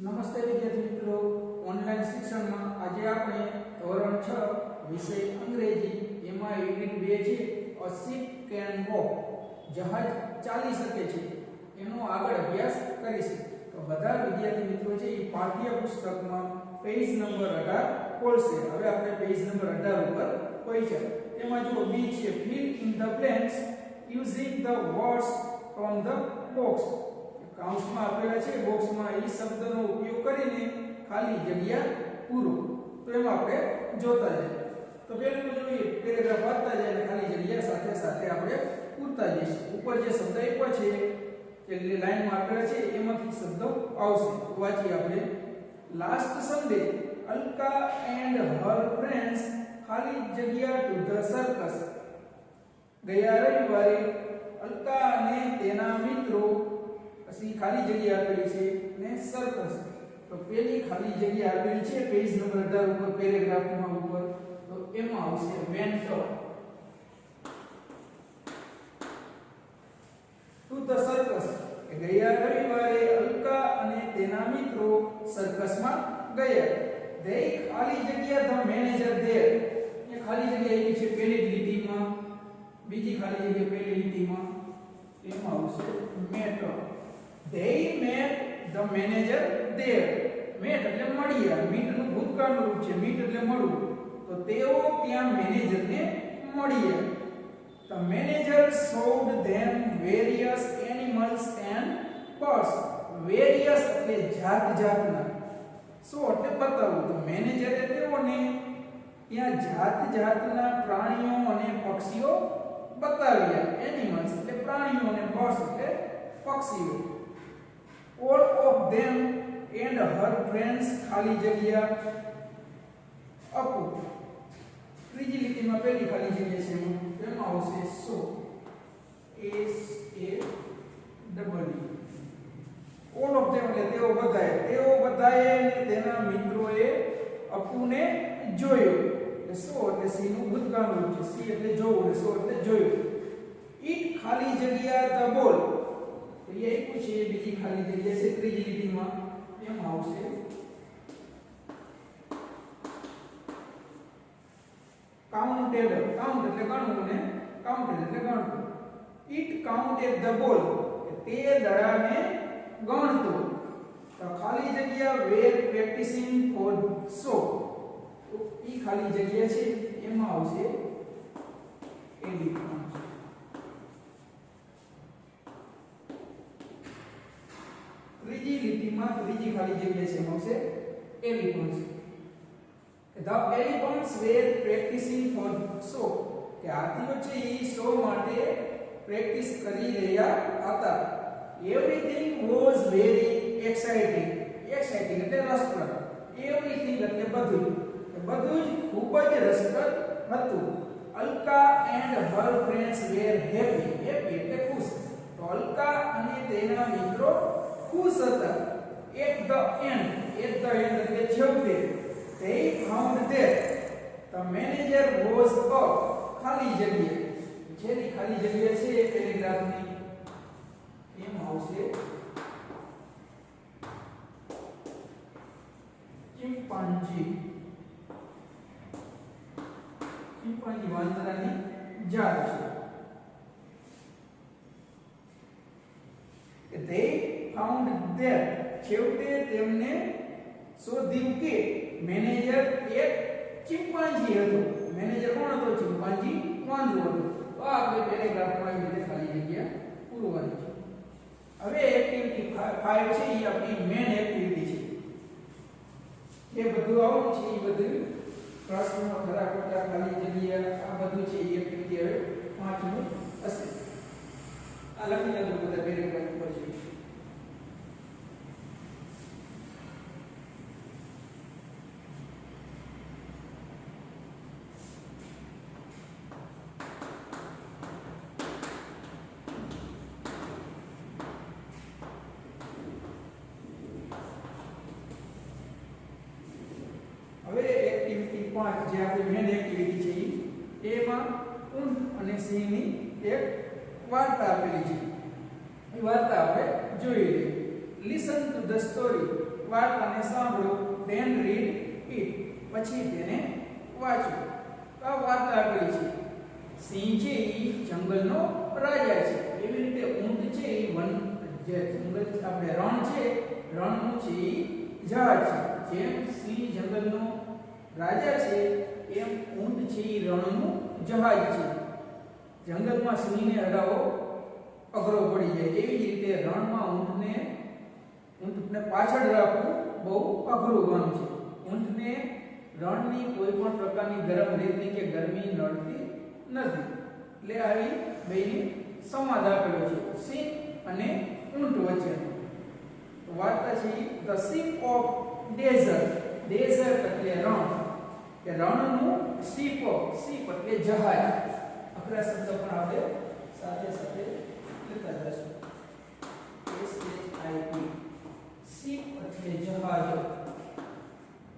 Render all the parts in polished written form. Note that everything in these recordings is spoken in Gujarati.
નમસ્તે વિદ્યાર્થી મિત્રો, ઓનલાઈન શિક્ષણમાં આજે આપણે ધોરણ 6 વિષય અંગ્રેજી એમાં યુનિટ 2 છે અ શિપ કેન વોક, જહાજ ચાલી શકે છે એનો આગળ અભ્યાસ કરીશું. તો બધા વિદ્યાર્થી મિત્રો છે એ પાઠ્ય પુસ્તકમાં પેજ નંબર 18 ખોલશે. હવે આપણે પેજ નંબર 18 ઉપર પહોંચ્યા. એમાં જો બી છે fill in the blanks using the words from the box. કાઉન્સમાં આપેલા છે બોક્સમાં એ શબ્દનો ઉપયોગ કરીને ખાલી જગ્યા પૂરો. તો એમાં આપણે જોતા જઈએ. તો પહેલું જોઈએ પેરેગ્રાફ વાંચતા જઈએ અને ખાલી જગ્યા સાથે સાથે આપણે પૂરતા જઈશું. ઉપર જે શબ્દ આપ્યો છે જે લાઈનમાં આપેલા છે એમાંથી શબ્દો આવશે. તો વાંચીએ આપણે. Last Sunday Alka and her friends ખાલી જગ્યા ટુ ધ સર્કસ. ગયા રવિવારે અલ્કા અને તેના મિત્રો પછી ખાલી જગ્યા આપેલી છે ને સર્કસ. તો પેલી ખાલી જગ્યા આપેલી છે પેજ નંબર 18 ઉપર પેરેગ્રાફમાં ઉપર. તો એમાં આવશે વેન્ટ ટુ ધ સર્કસ. કે ગયા રવિવારે અલ્કા અને તેના મિત્રો સર્કસમાં ગયા. they ખાલી જગ્યા ધ મેનેજર there. એ ખાલી જગ્યા એવી છે પહેલી લીટીમાં, બીજી ખાલી જગ્યા પહેલી લીટીમાં. એમાં આવશે met. They met the manager there. Met એટલે મળ્યા. meet નું ભૂતકાળનું રૂપ છે. meet એટલે મળવું. તો તેઓ ત્યાં મેનેજરને મળ્યા. The manager showed them various animals and birds. Various એટલે જાત-જાતના. so એટલે બતાવવું. તો મેનેજરે તેઓને ત્યાં જાત-જાતના પ્રાણીઓ અને પક્ષીઓ બતાવ્યા. animals એટલે પ્રાણીઓ અને birds એટલે પક્ષીઓ. all of them and her friends ખાલી જગ્યા અપુ. ત્રીજી લીટીમાં પહેલી ખાલી જગ્યા છે એમાં આવશે so s a w. all of them એટલે તેઓ બધાએ અને તેના મિત્રોએ અપુને જોયો. એટલે so એટલે સી નું ભૂતકાળનું રૂપ છે. સી એટલે જોવું એટલે so એટલે જોયું. ઈટ ખાલી જગ્યા ધ બોલ. તો એ આપ્યું છે બીજી ખાલી જગ્યા છે ત્રીજી લીટીમાં. એમાં આવશે કાઉન્ટેડ. કાઉન્ટ એટલે ગણવું અને કાઉન્ટેડ એટલે ગણવું. ઈટ કાઉન્ટેડ ધ બોલ. તે દડાને ગણતો. તો ખાલી જગ્યા વેર પ્રેક્ટિસિંગ ફોર શો. તો ઈ ખાલી જગ્યા છે એમાં આવશે એલિફન્ટ. ત્રીજી લીટીમાં ત્રીજી ખાલી જગ્યા છે એમાં આવશે elephants. The elephants were practicing for show. કે હાથીઓ છે એ શો માટે પ્રેક્ટિસ કરી રહ્યા હતા. Everything was very exciting. exciting એટલે રસપ્રદ. Everything એટલે બધું. બધું જ ખૂબ જ રસપ્રદ હતું. Alka and her friends were happy. happy એટલે ખુશ. તો અલ્કા અને તેના મિત્રો ખુશ હતા. at the end એટલે છેવટે they found that the manager was up. ખાલી જગ્યા જેની ખાલી જગ્યા છે પેરેગ્રાફની એમાં આવશે ચિમ્પાન્જી. ચિમ્પાન્જી વાંદરાની જાત છે. they found that છેવટે તેમને શોધ્યું કે મેનેજર એક ચિમ્પાન્જી હતો. મેનેજર કોણ હતો? ચિમ્પાન્જી વાંદરો હતો. તો આપણે પેરેગ્રાફમાં આવી રીતે ખાલી જગ્યા પૂરવાની છે. હવે એક્ટિવિટી 5 છે એ આપણી મેન એક્ટિવિટી છે. એ બધું આવું છે એ બધું પ્રશ્નો ખરા ખોટા ખાલી જગ્યા આ બધું છે એ એક્ટિવિટી હવે 5નું હશે. આ લખી લેજો બધા પેરેગ્રાફ ઉપર છે. હવે એક્ટિવિટી 5 જે આપણી મેન એક્ટિવિટી છે એમાં ઊંટ અને સિંહની એક વાર્તા આપેલી છે. એ વાર્તા આપણે જોઈ લઈએ. Listen to the story. વાર્તાને સાંભળો, then read it, પછી તેને વાંચો. આ વાર્તા આપેલી છે. સિંહ છે એ જંગલનો રાજા છે. એવી રીતે ઊંટ છે એ વન જે જંગલ આપણે રણ છે, રણનું છે એ જહાજ છે. જેમ સિંહ જંગલનો રાજા છે એમ ઊંટ છે એ રણનું જહાજ છે. જંગલમાં સિંહને હરાવો અઘરો પડી જાય, એવી જ રીતે રણમાં ઊંટને પાછળ રાખવું બહુ અઘરું કામ છે. ઊંટને રણની કોઈ પણ પ્રકારની ગરમ રેતી કે ગરમી નડતી નથી. એટલે આવી બેની સંવાદ આપેલો છે સિંહ અને ઊંટ વચ્ચેનો. વાર્તા છે the ship of desert. Desert એટલે રણ, કે રણનું શીપ એટલે જહાજ. અઘરા શબ્દ પણ આપણે સાથે સાથે લેતા જશું. SHIP શીપ એટલે જહાજ.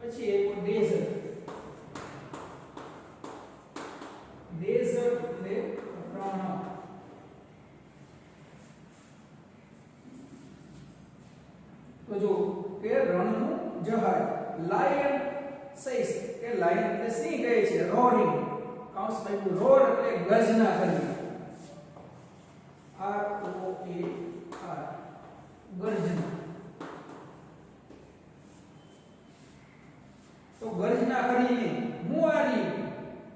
પછી એક ડેઝર્ટ. ડેઝર્ટ એટલે રણ. તો જો કે રણનું જહાજ. લાયન સેઝ કે લાયન એટલે સિંહ કહે છે રોરિંગ. કાઉન્સ બાય રોર એટલે ગર્જના કરવી. ROAR ગર્જના. તો ગર્જના કરીને હું આરી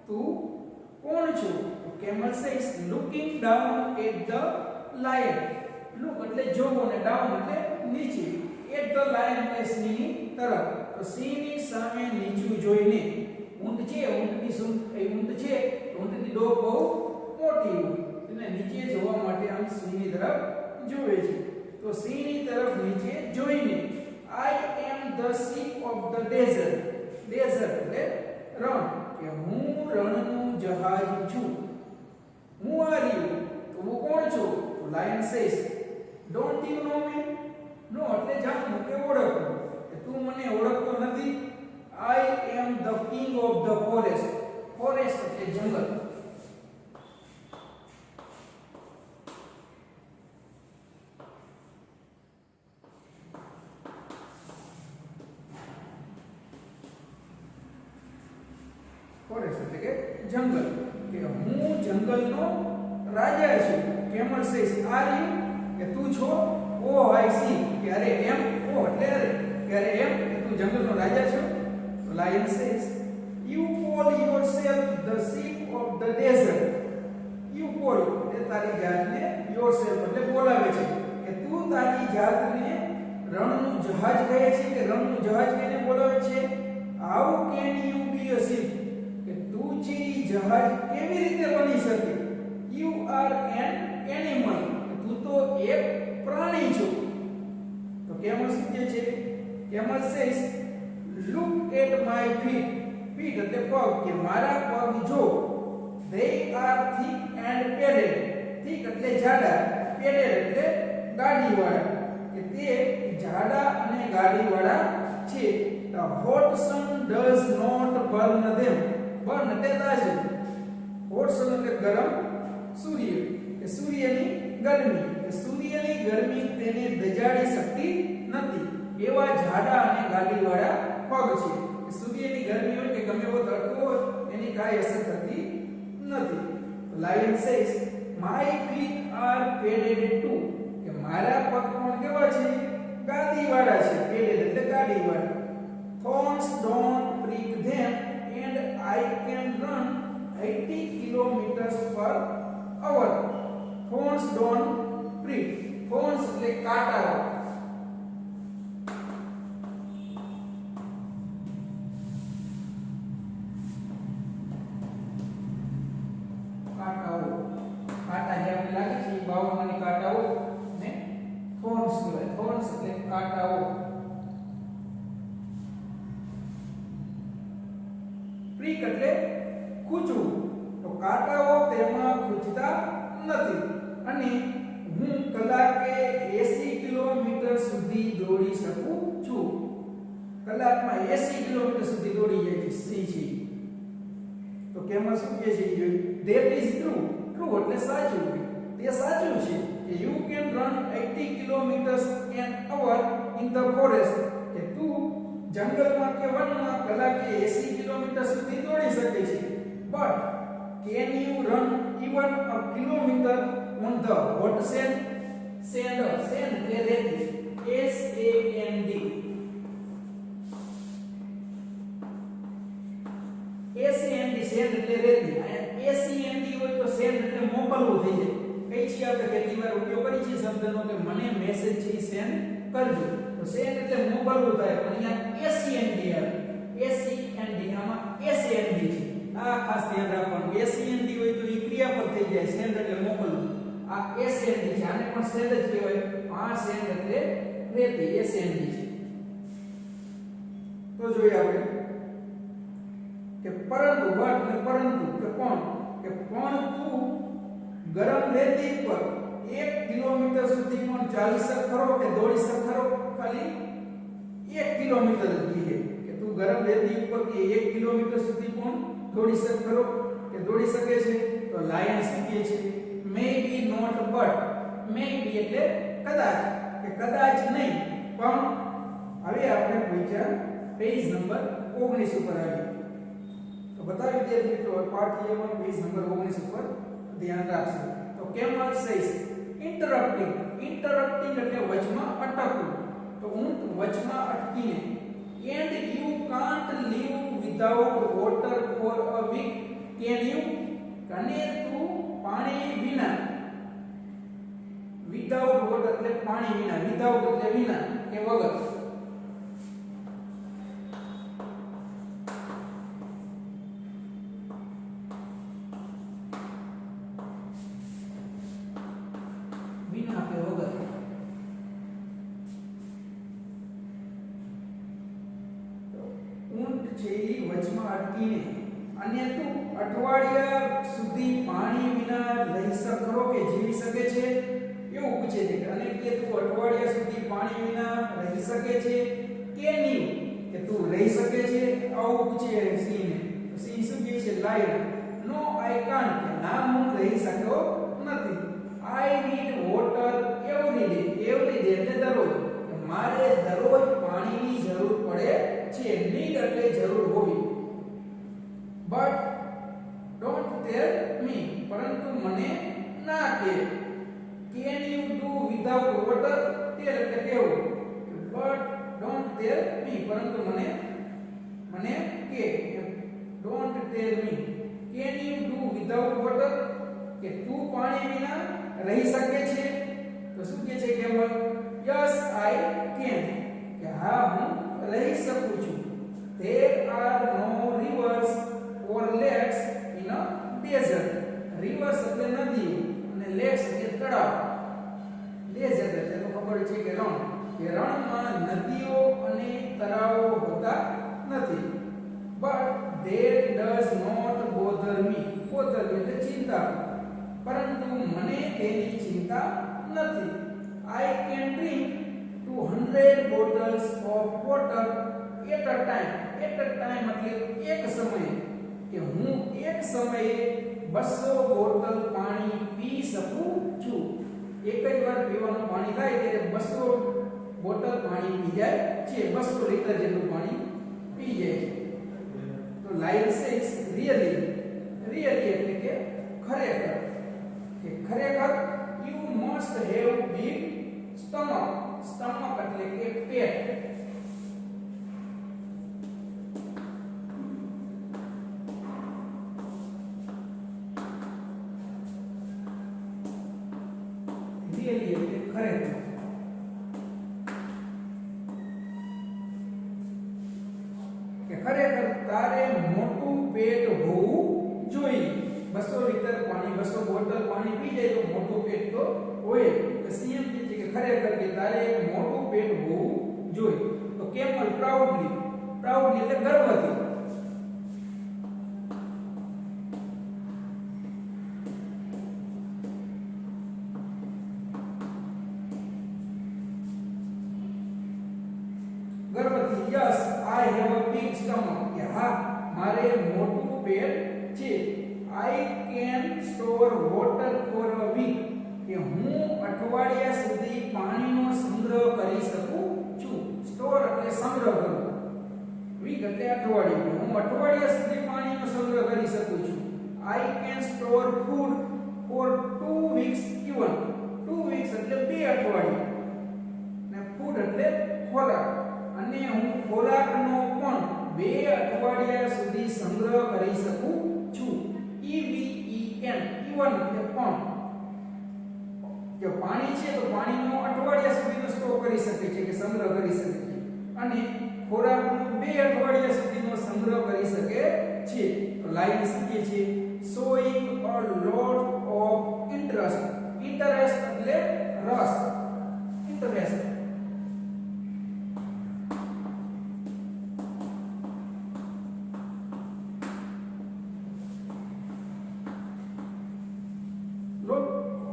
તું કોણ છો? તો camel says looking down at the lion. Look એટલે જોવો ને ડાઉન એટલે નીચે. એટ ધ લાયન એટલે સિંહની તરફ. તો સિંહની સામે નીચું જોઈને ઊંટ છે, ઊંટ છે, ઊંટની ડોક બહુ મોટી હોય એટલે નીચે જોવા માટે આમ સિંહની તરફ જોવે છે. તો સિંહની તરફ નીચે જોઈને I am the ship of the desert. Desert એટલે રણ, કે હું રણનું જહાજ છું. હું આરી તું કોણ છો? તો lion says don't you know me. Know એટલે જાણવું કે ઓળખવું, કે તું મને ઓળખતો નથી. I am the king of the forest. Forest એટલે જંગલ. ફોરેસ્ટ એટલે કે જંગલ, કે હું જંગલનો રાજા છું. કેમલ સેઝ આર યુ કે તું છો? ઓ આઈ સી કે અરે એમ. ઓ એટલે અરે, કે અરે એમ કે તું જંગલનો રાજા છો. તો lion says you call yourself the ship of the desert. You call એટલે તારી જાતને યોરસેલ્ફ એટલે બોલાવે છે, કે તું તારી જાતને રણનું જહાજ કહે છે, કે રણનું જહાજ કહીને બોલાવે છે. How can you be a ship કે તું છે જહાજ કેવી રીતે બની શકે? યુ આર એન એનિમલ તું તો એક પ્રાણી છો. તો કેમલ શું કહે છે? Camel says look at my feet. Feet એટલે પગ, કે મારા પગ જો. They are thick and padded. Thick એટલે જાડા, પેડેડ એટલે ગાડીવાળા, કે તે જાડા અને ગાડીવાળા છે. The hot sun does not burn them. Burn એટલે તાજું. હોટ સન એટલે ગરમ સૂર્ય, કે સૂર્યની ગરમી, કે સૂર્યની ગરમી તેને દજાડી શકતી નથી. એવા જાડા અને ગાડીવાળા પગ છે, કે સૂર્યની ગરમી હોય કે ગમે એવો તડકો હોય એની કાંઈ અસર થતી નથી. Lion says my feet are padded too. કે મારા પગ પણ કેવા છે? ગાડીવાળા છે. પેડેડ એટલે ગાડીવાળા. Thorns don't prick them and I can run 80 kilometers per hour. Thorns don't prick. Thorns એટલે કાંટાઓ. કાંટાઓ, કાંટા જે આપણે લાગે છે એ બાવળમાંની કાંટાઓ ને thorns કહેવાય. thorns એટલે કાંટાઓ. પ્રિક એટલે ખૂંચવું, તો કાંટાઓ તેમાં ખૂંચતા નથી. અને હું કલાકે 80 કિલોમીટર સુધી દોડી શકું છું. કલાકમાં 80 કિલોમીટર સુધી દોડી જાય છે સિંહ. તો કેમલ શું કહે છે? That is true. ટ્રુ એટલે સાચું, તે સાચું છે કે you can run 80 kilometres an hour in the forest. કે તું જંગલમાં કે વનમાં કલાકે 80 કિલોમીટર સુધી દોડી શકે છે, but can you run even a kilometer on the hot sand? Sand એટલે રેતી, SAND. SAND sand એટલે રેતી. SEND હોય તો sand એટલે મોકલવું થઈ જાય. કઈ છે આપણે કેટલી વાર ઉપયોગ કરી છે શબ્દનો કે મને મેસેજ છે સેન્ડ કરજો, તો સેન્ડ એટલે મોકલવું થાય, પણ અહીંયા SEND આવે. SEND આમાં SAND છે, આ ખાસ ધ્યાન રાખવાનું. SEND હોય તો એ ક્રિયાપદ થઈ જાય, સેન્ડ એટલે મોકલવું. આ SAND છે, આને પણ સેન્ડ જ કહેવાય. આ સેન્ડ એટલે રેતી, SAND છે. તો જોઈએ આપણે કે પરંતુ બટ ને પરંતુ કે પણ તું ગરમ રેતી પર 1 કિલોમીટર સુધી પણ ચાલી શક ખરો કે દોડી શક ખરો? ખાલી 1 કિલોમીટર જ કીએ કે તું ગરમ રેતી ઉપર કે 1 કિલોમીટર સુધી પણ દોડી શક ખરો કે દોડી શકે છે? તો લાયન શીખીએ છે મે બી નોટ બટ. મે બી એટલે કદાચ, કે કદાચ નહીં પણ. હવે આપણે પહોંચ્યા પેજ નંબર 19 ઉપર આવીએ. તો બધા વિદ્યાર્થી મિત્રો પાઠ A1 પેજ નંબર 19 ઉપર ધ્યાન રાખજો. તો કેમલ સેઝ ઇન્ટરપ્ટિંગ એટલે વચમાં અટકવું. તો ઊંટ વચમાં અટકીને and you can't live without water for a week, can you? કને તું પાણી વિના, without water એટલે પાણી વિના, without એટલે વિના કે વગર. વિના કે વગર. ઊંટ છે એ વચમાં અટકીને અને તું અઠવાડિયા સુધી પાણી વિના રહી શકો કે જીવી શકે છે, એવું પૂછે છે. અને કે તું અઠવાડિયા સુધી પાણી વિના રહી શકે છે કે નહીં, કે તું રહી શકે છે, આવું પૂછે સિંહ ને. તો સિંહ શું કહે છે? લાયન. નો આઈ કાન્ટ, કે ના હું રહી શકતો નથી. I need water every day એટલે દરરોજ, મારે દરરોજ પાણીની જરૂર પડે છે. નીડ એટલે જરૂર હોવી. બટ ડોન્ટ ટેલ મી, પરંતુ મને ના કહે. Can you do without water? Tell એટલે કહેવું, બટ ડોન્ટ ટેલ મી, પરંતુ મને કહે. Don't tell me can you do without water, કે તું પાણી વિના રહી શકે છે? તો શું કહે છે કેમલ? યસ આઈ કેન, કે હા હું રહી શકું છું. There are no rivers or lakes in a desert. Rivers એટલે નદી અને lakes એટલે તળાવ. Desert એટલે તો ખબર છે કે રણ, કે રણમાં નદીઓ અને તળાવો હોતા નથી. But that does not bother me. Bother એટલે ચિંતા, પરંતુ મને તેની ચિંતા નથી. I can drink 200 bottles of water at a time. At a time એટલે એક સમયે, કે હું એક સમયે 200 બોટલ પાણી પી શકું છું. એક જ વાર પીવાનું પાણી થાય ત્યારે 200 બોટલ પાણી પી જાય છે, 200 લીટર જેટલું પાણી પી જાય છે. તો લાયન સેઝ રિયલી એટલે કે ખરેખર, કે ખરેખર you must have big stomach એટલે કે પેટ. રિયલી એટલે ખરેખર. કે ખરેખર તારે મોટું પેટ હોવું જોઈએ. 200 લીટર પાણી, 200 બોટલ પાણી પી જાય તો મોટું પેટ તો હોય. તો સીએમ કહે છે કે ખરેખર કે તારે મોટું પેટ હોવું જોઈએ. તો કેમલ પ્રાઉડલી એટલે ગર્વથી. ગર્વથી yes I have a big stomach, કે હા મારે મોટું પેટ છે. I can store water for a week, કે હું અઠવાડિયા સુધી પાણીનો સંગ્રહ કરી શકું છું. સ્ટોર એટલે can store food for 2 weeks even. 2 weeks એટલે 2 અઠવાડિયા ને food એટલે ખોરાક અને હું ખોરાકનો પણ 2 અઠવાડિયા સુધી સંગ્રહ કરી શકું છું. EVEN even એટલે પણ જો પાણી છે તો પાણીનો અઠવાડિયા સુધીનો સ્ટોર કરી શકે છે કે સંગ્રહ કરી શકે છે અને ખોરાકનો 2 અઠવાડિયા સુધીનો સંગ્રહ કરી શકે છે. તો લાઈન શું કહે છે? showing a lot of interest. interest એટલે રસ. interest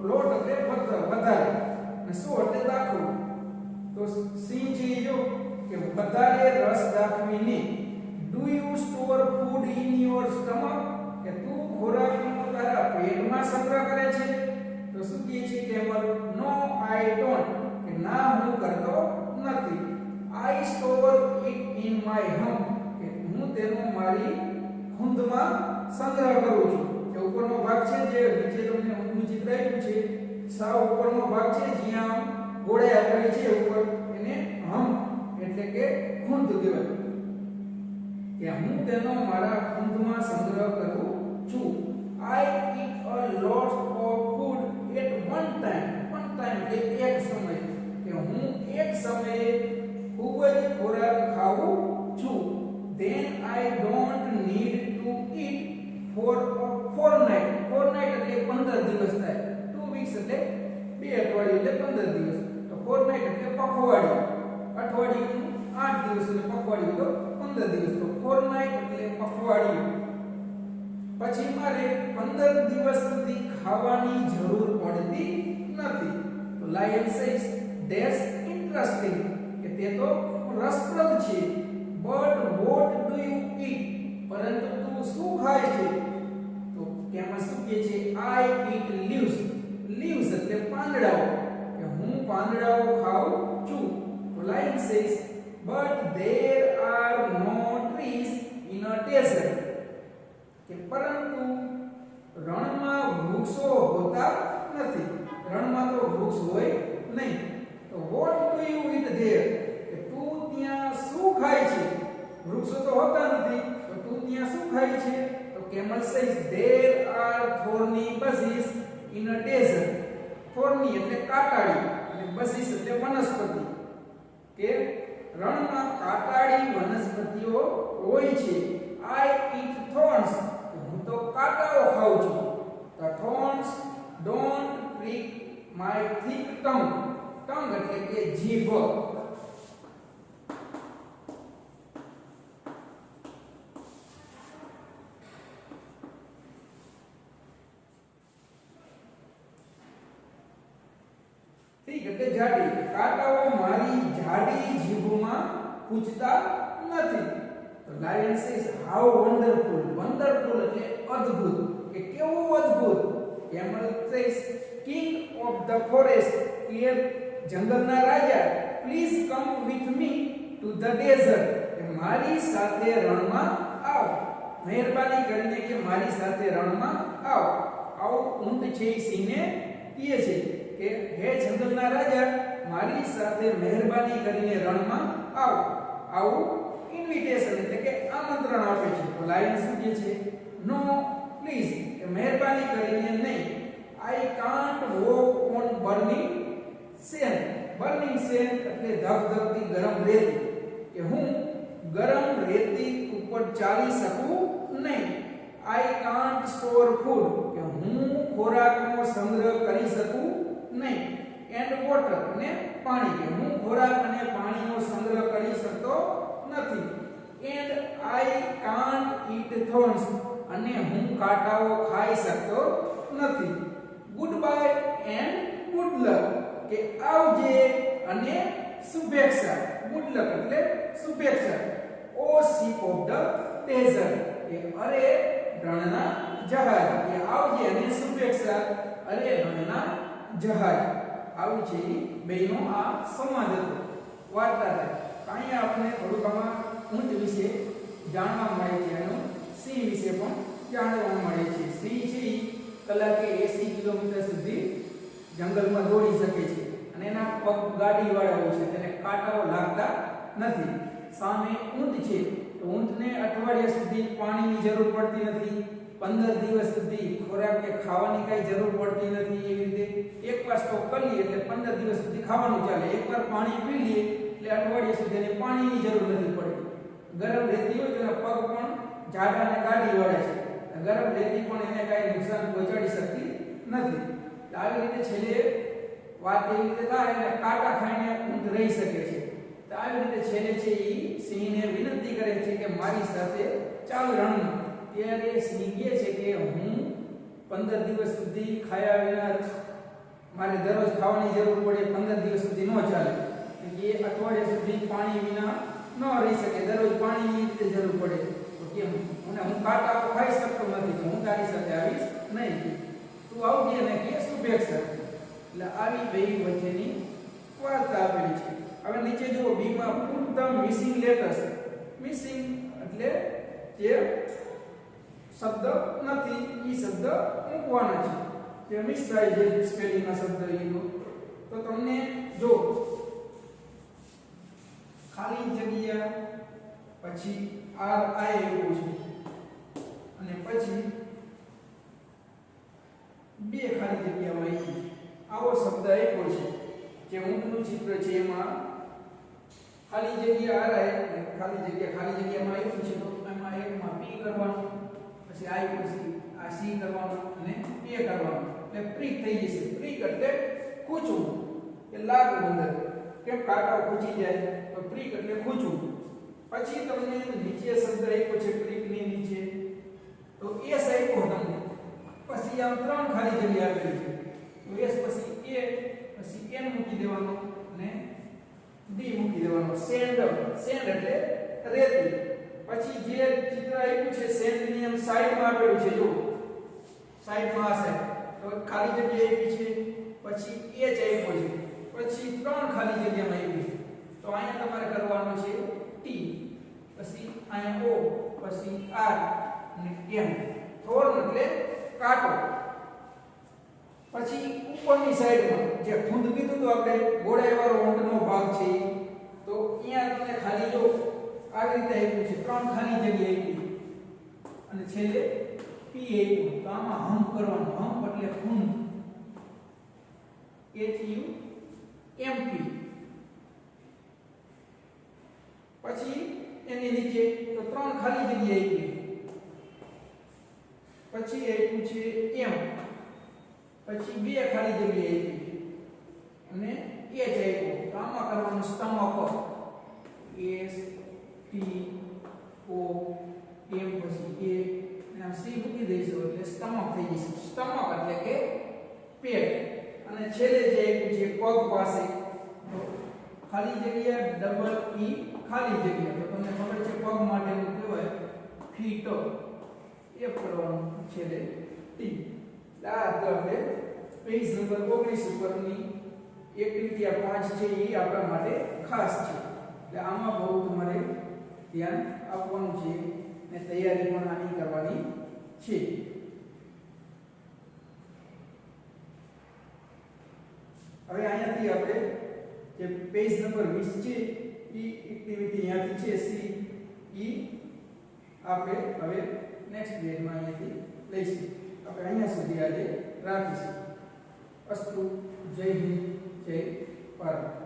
લોટ એટલે વધારે અને સો એટલે દાખવું. તો સી છે જો કે વધારે રસ દાખવીને do you store food in your stomach કે તું ખોરાકનો તારા પેટમાં સંગ્રહ કરે છે? તો શું કહે છે કેમલ? નો આઈ ડોન્ટ કે ના હું કરતો નથી. આઈ સ્ટોર ઇટ ઇન માય હમ કે હું તેનો મારી ખૂંદમાં સંગ્રહ કરું છું. જે ઉપરનો ભાગ છે જે નીચે તમને ઊંધું ચિત્ર આપ્યું છે સાવ ઉપરનો ભાગ છે જ્યાં ગોળે આપેલી છે ઉપર એને હમ એટલે કે ખૂંદ કહેવાય કે હું તેનો મારા ખૂંદમાં સંગ્રહ કરું છું. I eat a lot of food at one time એટલે એક સમય કે હું એક સમયે ખૂબ જ ખોરાક ખાઉં છું. then I don't need to eat for a fortnight. fortnight એટલે 15 દિવસ થાય. 2 weeks એટલે 2 અઠવાડિયું એટલે 15 દિવસ. તો fortnight એટલે પખવાડિયું. અઠવાડિયું 8 દિવસ એટલે પખવાડિયું તો 15 દિવસ. તો fortnight એટલે પખવાડિયું. પછી મારે 15 દિવસ સુધી ખાવાની જરૂર પડતી નથી. તો લાયન સેઝ that's interesting કે તે તો રસપ્રદ છે. but what do you eat? પરંતુ તું શું ખાય છે? તો કેમાં શું કહે છે? I eat leaves. leaves એટલે પાંદડાઓ કે હું પાંદડાઓ ખાઉં છું. તો line says but there are no trees in a desert કે પરંતુ રણમાં વૃક્ષો હોતા નથી. રણમાં તો વૃક્ષ હોય નહીં. તો what do you eat there? કે તું ત્યાં શું ખાય છે? વૃક્ષો તો હોતા નથી તો તું ત્યાં શું ખાય છે? તો camel says there are thorny bushes in a desert. thorny એટલે કાંટાળી અને bushes એટલે વનસ્પતિ કે રણમાં કાંટાળી વનસ્પતિઓ હોય છે. I eat thorns હું તો કાંટાઓ ખાઉં છું. The thorns don't prick my thick tongue. tongue એટલે કે જીભ. ઠીક એટલે જાડી. કાંટાઓ મારી જાડી જીભમાં ખૂંચતા નથી. તો lion says how wonderful. Wonderful એટલે અદ્ભુત કે કેવું અદ્ભુત. Camel says king of the forest કે જંગલના રાજા please come with me to the desert કે મારી સાથે રણમાં આવ. મહેરબાની કરીને કે મારી સાથે રણમાં આવ. આવ ઊંટ છે સિંહને કહે છે કે હે જંગલના રાજા મારી સાથે મહેરબાની કરીને રણમાં આવ. આવું ઇન્વિટેશન એટલે કે આમંત્રણ આપે છે. તો લાયન શું કહે છે? નો પ્લીઝ કે મહેરબાની કરીને નહીં. I can't walk on burning send. Burning send એટલે ધગધગતી ગરમ રેતી કે હું ગરમ રેતી ઉપર ચાલી શકું નહીં. આઈ કાન્ટ સ્ટોર ફૂડ કે હું ખોરાકનો સંગ્રહ કરી શકું નહીં. એન્ડ વોટર અને પાણી કે હું ખોરાક અને પાણીનો સંગ્રહ કરી શકતો નથી. And I can't eat thorns અને હું કાંટાઓ ખાઈ શકતો નથી. Good bye and good luck કે આવજે અને શુભેચ્છા. ગુડ લક એટલે શુભેચ્છા. O ship of the desert કે અરે રણના જહાજ કે આવજે અને શુભેચ્છા અરે રણના જહાજ. આવું છે બેનો આ સંવાદ હતો વાર્તા થાય. અહીંયા આપણે થોડુંક આમાં ઊંટ વિશે જાણવા મળે છે અને સિંહ વિશે પણ જાણવા મળે છે. સિંહ છે ઈ કલાકે 80 કિલોમીટર સુધી જંગલમાં દોડી શકે છે અને એના પગ ગાડીવાળા હોય છે, તેને કાંટાઓ લાગતા નથી. સામે ઊંટ છે, તો ઊંટને અઠવાડિયા સુધી પાણીની જરૂર પડતી નથી, 15 દિવસ સુધી ખોરાક કે ખાવાની કઈ જરૂર પડતી નથી. એવી રીતે એકવાર સ્ટોક કરી લઈએ એટલે 15 દિવસ સુધી ખાવાનું ચાલે, એકવાર પાણી પી લઈએ એટલે અઠવાડિયા સુધી એને પાણીની જરૂર નથી પડતી. ગરમ રેતી હોય તો એના પગ પણ જાડા અને ગાડીવાળા છે, ગરમ રેતી પણ એને કઈ નુકસાન પહોંચાડી શકતી નથી. આવી રીતે છેલ્લે વાત એવી રીતે થાય એટલે કાંટા ખાઈને ઊંટ રહી શકે છે. તો આવી રીતે છેલ્લે છે એ સિંહને વિનંતી કરે છે કે મારી સાથે ચાલ રણમાં. ત્યારે સિંહ કહે છે કે હું 15 દિવસ સુધી ખાયા વિના મારે દરરોજ ખાવાની જરૂર પડે, 15 દિવસ સુધી ન ચાલે. એ અઠવાડિયા સુધી પાણી વિના ન રહી શકે, દરરોજ પાણીની રીતે જરૂર પડે. તો કેમ અને હું કાંટા ખાઈ શકતો નથી, તો હું તારી સાથે આવીશ નહીં. તું આવજે ને કે શુભેચ્છા. એટલે આવી બે વચ્ચેની વાર્તા આપેલી છે. હવે નીચે જુઓ, બી માં put the missing letters. Missing એટલે જે શબ્દ નથી એ શબ્દ મૂકવાના છે, જે મિસ થાય છે સ્પેલિંગમાં શબ્દ એનો. તો તમને જો ખાલી જગ્યા પછી આર આઈ એવું છે અને પછી બે ખાલી જગ્યામાં આવી આવો શબ્દ આપ્યો છે. જે ઊંટનું ચિત્ર છે એમાં ખાલી જગ્યા આર આઈ અને ખાલી જગ્યામાં આવ્યું છે, તો એમાં એકમાં પી કરવાનું, પછી આઈ પછી આ સી કરવાનું અને એ કરવાનું એટલે પ્રીક થઈ જશે. પ્રીક એટલે ખૂંચવું કે લાગવું અંદર, કેમ કાંટા ખૂંચી જાય તો પ્રીક એટલે ખૂંચવું. પછી તમને નીચે શબ્દ આપ્યો છે પ્રીકની નીચે, તો એસ આપ્યો તમને, પછી આમ 3 ખાલી જગ્યા આપેલી છે, તો એસ પછી એ પછી એન મૂકી દેવાનો અને ડી મૂકી દેવાનો. સેન્ડ, સેન્ડ એટલે રેતી. પછી જે ચિત્ર આપ્યું છે સેન્ડની એમ સાઈડમાં આપેલું છે, જો સાઈડમાં હશે તો ખાલી જગ્યા આપી છે, પછી એચ આપ્યો છે, પછી 3 ખાલી જગ્યામાં આપી છે. તો અહીંયા તમારે કરવાનું છે ટી, પછી અહીંયા ઓ, પછી આર અને એમ. થોર્ન એટલે કાંટો. પછી ઉપરની સાઈડમાં જે ખૂંદ કીધું તો આપણે ગોળાઈવાળો ઊંટનો ભાગ છે, તો અહીંયા તમને ખાલી જો આવી રીતે આપ્યું છે, 3 ખાલી જગ્યા આપી અને છેલ્લે પી આપ્યું. તો આમાં હમ્પ કરવાનું. હમ્પ એટલે ખૂંદ, H U M P. પછી એની નીચે તો 3 ખાલી જગ્યા આપી, પછી આપ્યું છે એમ, પછી 2 ખાલી જગ્યા આપી અને એ જ આપ્યું. તો આમાં કરવાનું stomach, S T O M પછી એ અને સી મૂકી દઈશું એટલે સ્ટમક થઈ જશે. સ્ટમક એટલે કે પેટ. અને છેલ્લે જે આપ્યું છે પગ પાસે, તો ખાલી જગ્યા ડબલ ઈ ખાલી જગ્યા. તો તમને ખબર છે પગ માટેનું કહેવાય ફીટ, એ કરવાનું છેલ્લે ટી. આ તો આપણે પેજ નંબર 19 ઉપરની એક્ટિવિટી આ 5 છે એ આપણા માટે ખાસ છે. એટલે આમાં બહુ તમારે ધ્યાન આપવાનું છે અને તૈયારી પણ આની કરવાની છે. હવે અહીંયાથી આપણે જે પેજ નંબર 20 છે એ એક્ટિવિટી અહીંયાથી છે સી ઈ આપણે હવે નેક્સ્ટ પેજમાં અહીંયાથી લઈશું. આપણે અહીંયા સુધી આજે રાખીશું. અસ્તુ. જય હિન્દ, જય ભારત.